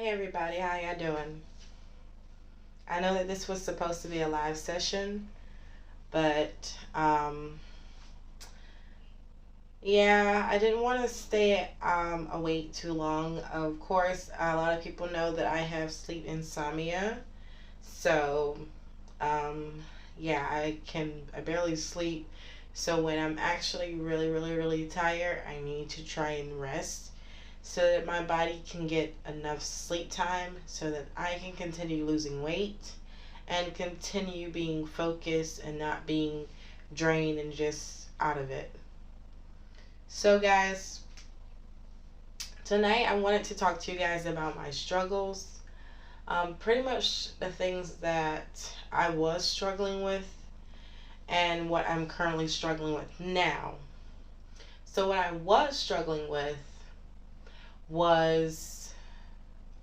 Hey everybody, how y'all doing? I know that this was supposed to be a live session, but yeah, I didn't want to stay awake too long. Of course, a lot of people know that I have sleep insomnia, so um, yeah, I barely sleep. So when I'm actually really tired, I need to try and rest so that my body can get enough sleep time so that I can continue losing weight and continue being focused and not being drained and just out of it. So, guys, tonight I wanted to talk to you guys about my struggles. Pretty much the things that I was struggling with and what I'm currently struggling with now. So, what I was struggling with was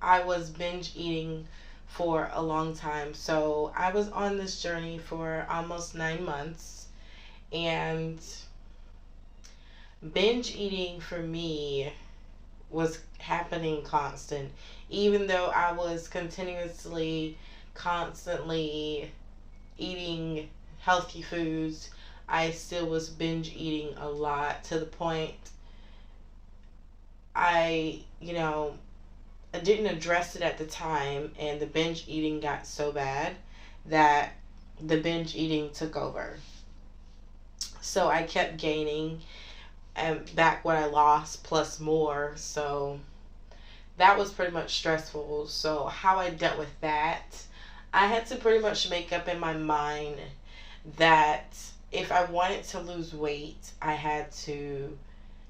I was binge eating for a long time. So I was on this journey for almost 9 months, and binge eating for me was happening constant. Even though I was continuously, constantly eating healthy foods, I still was binge eating a lot to the point I I didn't address it at the time, and the binge eating got so bad that the binge eating took over. So I kept gaining and back what I lost plus more. So that was pretty much stressful. So how I dealt with that, I had to pretty much make up in my mind that if I wanted to lose weight, I had to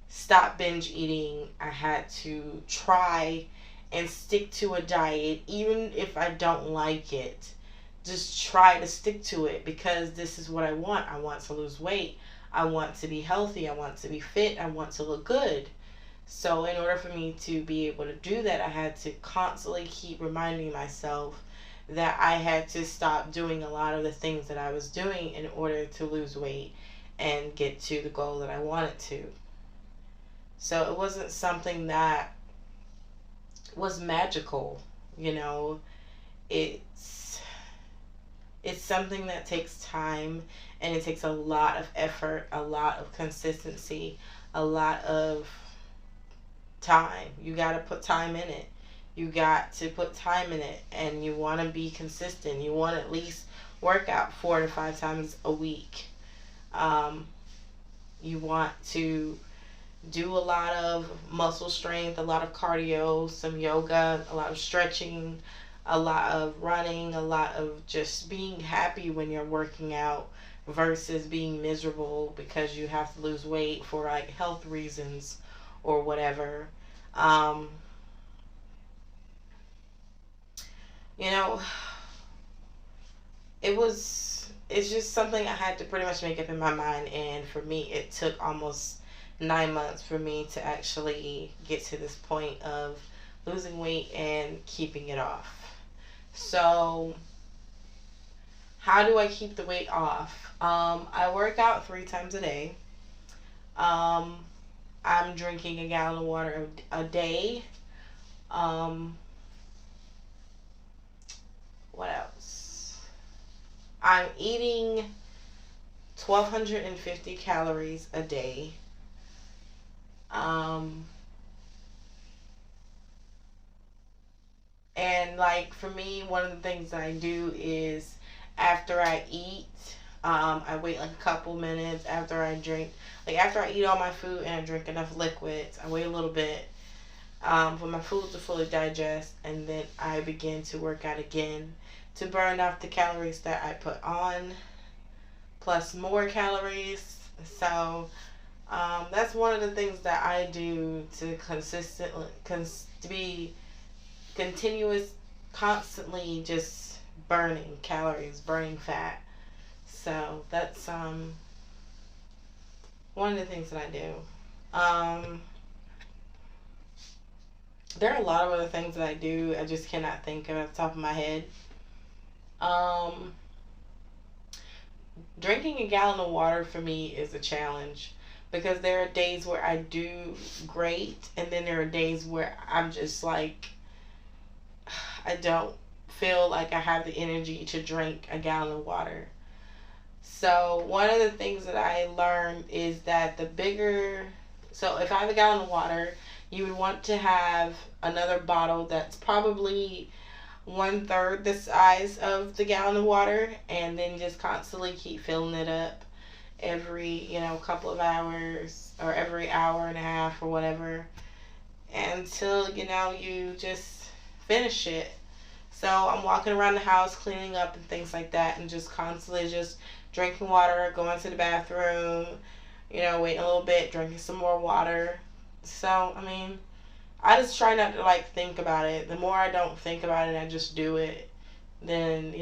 stop binge eating. I had to try and stick to a diet, even if I don't like it. Just try to stick to it because this is what I want. I want to lose weight. I want to be healthy. I want to be fit. I want to look good. So, in order for me to be able to do that, I had to constantly keep reminding myself that I had to stop doing a lot of the things that I was doing in order to lose weight and get to the goal that I wanted to. So it wasn't something that was magical, you know. It's it's something that takes time, and it takes a lot of effort, a lot of consistency, a lot of time. You got to put time in it. You got to put time in it, and you want to be consistent. You want to at least work out 4 to 5 times a week. Um, you want to do a lot of muscle strength, a lot of cardio, some yoga, a lot of stretching, a lot of running, a lot of just being happy when you're working out versus being miserable because you have to lose weight for like health reasons or whatever. Um, you know, it's just something I had to pretty much make up in my mind, and for me it took almost 9 months for me to actually get to this point of losing weight and keeping it off. So how do I keep the weight off? I work out 3 times a day. um, I'm drinking a gallon of water a day. um, what else? I'm eating 1,250 calories a day. Um, and like for me, one of the things that I do is after I eat, I wait like a couple minutes after I drink. Like after I eat all my food and I drink enough liquids, I wait a little bit for my food to fully digest, and then I begin to work out again to burn off the calories that I put on, plus more calories. So that's one of the things that I do to to be continuous, constantly just burning calories, burning fat. So that's one of the things that I do. Um, there are a lot of other things that I do. I just cannot think of at the top of my head. Um, Drinking a gallon of water for me is a challenge because there are days where I do great, and then there are days where I'm just like I don't feel like I have the energy to drink a gallon of water. So one of the things that I learned is that the bigger, so if I have a gallon of water, you would want to have another bottle that's probably one third the size of the gallon of water, and then just constantly keep filling it up every, couple of hours or every hour and a half or whatever until, you just finish it. So I'm walking around the house cleaning up and things like that, and just constantly just drinking water, going to the bathroom, waiting a little bit, drinking some more water. So, I mean, I just try not to like think about it. The more I don't think about it, I just do it. Then,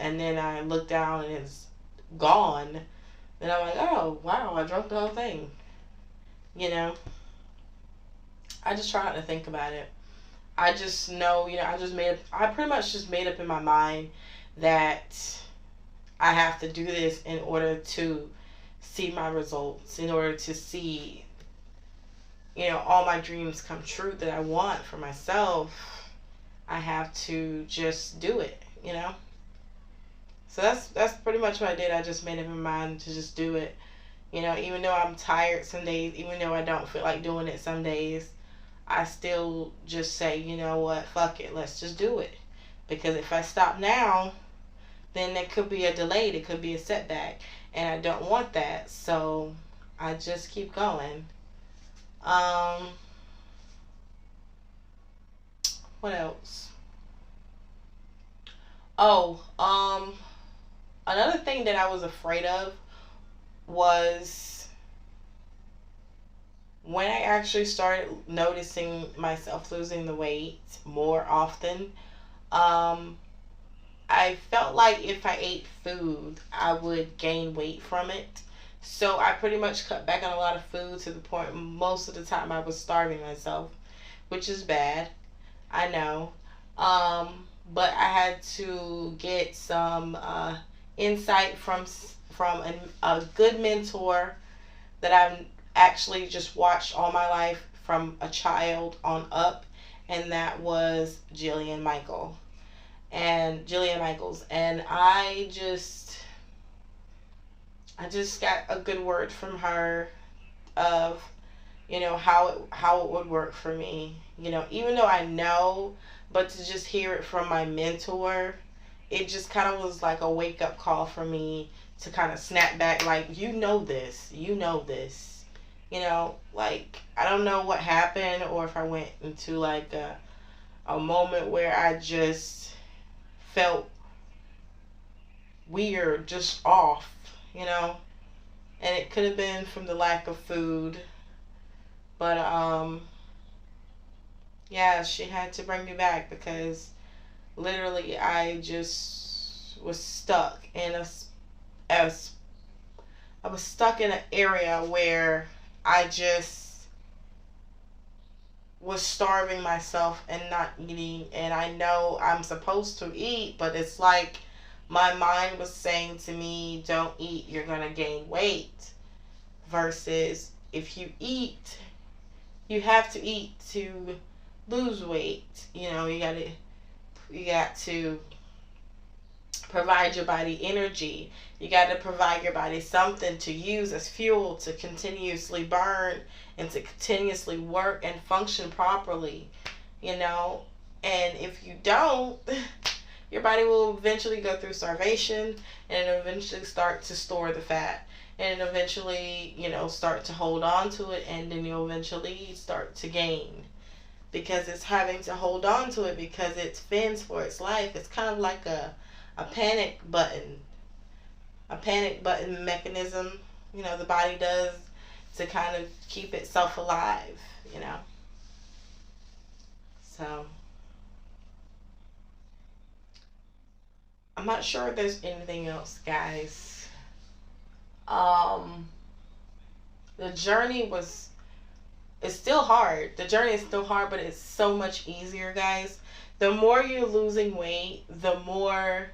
and then I look down and it's gone. Then I'm like, oh, wow, I drank the whole thing. You know, I just try not to think about it. I just know, I pretty much just made up in my mind that I have to do this in order to see my results, in order to see, all my dreams come true that I want for myself. I have to just do it. So that's pretty much what I did. I just made up my mind to just do it. Even though I'm tired some days, even though I don't feel like doing it some days, I still just say, you know what, fuck it, let's just do it. Because if I stop now, then there could be a delay, there could be a setback, and I don't want that. So I just keep going. What else? Oh, another thing that I was afraid of was when I actually started noticing myself losing the weight more often. Um, I felt like if I ate food, I would gain weight from it. So I pretty much cut back on a lot of food to the point most of the time I was starving myself, which is bad. I know. But I had to get some insight from a good mentor that I've actually just watched all my life from a child on up, and that was Jillian Michaels, and I just got a good word from her of how it would work for me. Even though I know, but to just hear it from my mentor, it just kind of was like a wake up call for me to kind of snap back. Like, this. Like, I don't know what happened, or if I went into like a moment where I just felt weird, just off, and it could have been from the lack of food, but yeah, she had to bring me back because literally I just was stuck in a I was stuck in an area where I just was starving myself and not eating, and I know I'm supposed to eat, but it's like my mind was saying to me, don't eat, you're going to gain weight, versus if you eat, you have to eat to lose weight. You got to provide your body energy. You got to provide your body something to use as fuel to continuously burn and to continuously work and function properly. And if you don't, your body will eventually go through starvation, and it'll eventually start to store the fat, and eventually, start to hold on to it, and then you'll eventually start to gain, because it's having to hold on to it because it fends for its life. It's kind of like a panic button, mechanism, the body does to kind of keep itself alive, So, I'm not sure if there's anything else, guys. Um, the journey was, it's still hard. The journey is still hard, but it's so much easier, guys. The more you're losing weight, the more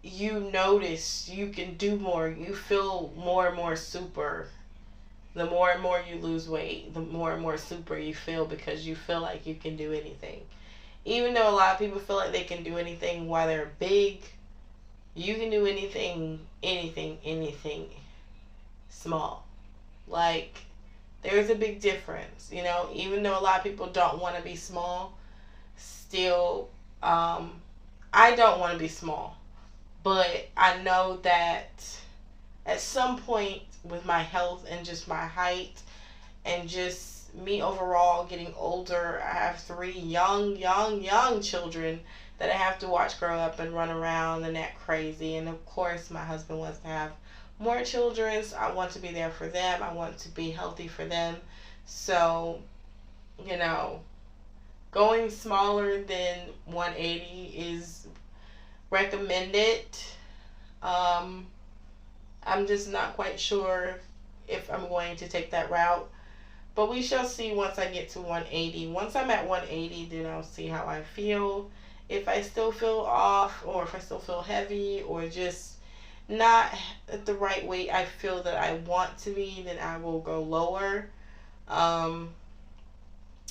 you notice you can do more. You feel more and more super. The more and more you lose weight, the more and more super you feel, because you feel like you can do anything. even though a lot of people feel like they can do anything while they're big, you can do anything small. Like, there's a big difference, you know, even though a lot of people don't want to be small, still, I don't want to be small. But I know that at some point with my health and just my height and just me overall getting older, I have three young children that I have to watch grow up and run around and act crazy. And of course, my husband wants to have more children. So I want to be there for them. I want to be healthy for them. So, you know, going smaller than 180 is recommended. Um, I'm just not quite sure if I'm going to take that route. But we shall see once I get to 180. Once I'm at 180, then I'll see how I feel. If I still feel off, or if I still feel heavy, or just not at the right weight I feel that I want to be, then I will go lower. Um,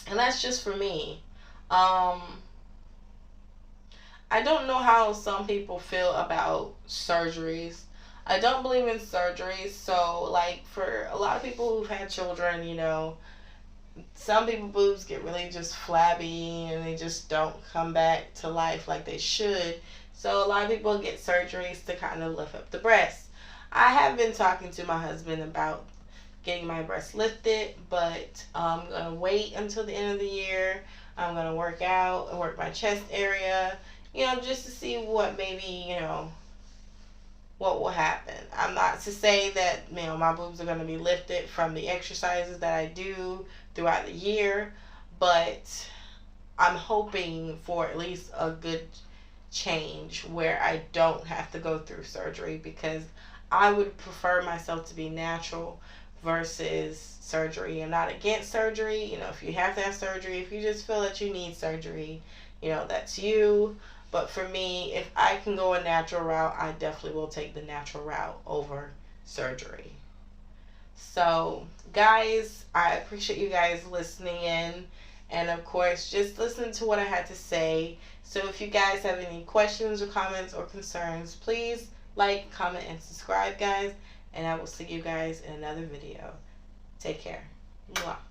and that's just for me. Um, I don't know how some people feel about surgeries. I don't believe in surgeries. So, like, for a lot of people who've had children, you know, some people boobs get really just flabby and they just don't come back to life like they should. So, a lot of people get surgeries to kind of lift up the breasts. I have been talking to my husband about getting my breasts lifted, but I'm going to wait until the end of the year. I'm going to work out and work my chest area, you know, just to see what maybe, you know, what will happen. I'm not to say that, you know, my boobs are going to be lifted from the exercises that I do throughout the year, but I'm hoping for at least a good change where I don't have to go through surgery, because I would prefer myself to be natural versus surgery. I'm not against surgery. You know, if you have to have surgery, if you just feel that you need surgery, you know, that's you. But for me, if I can go a natural route, I definitely will take the natural route over surgery. So, guys, I appreciate you guys listening in. And of course, just listen to what I had to say. So, if you guys have any questions or comments or concerns, please like, comment, and subscribe, guys. And I will see you guys in another video. Take care. Mwah.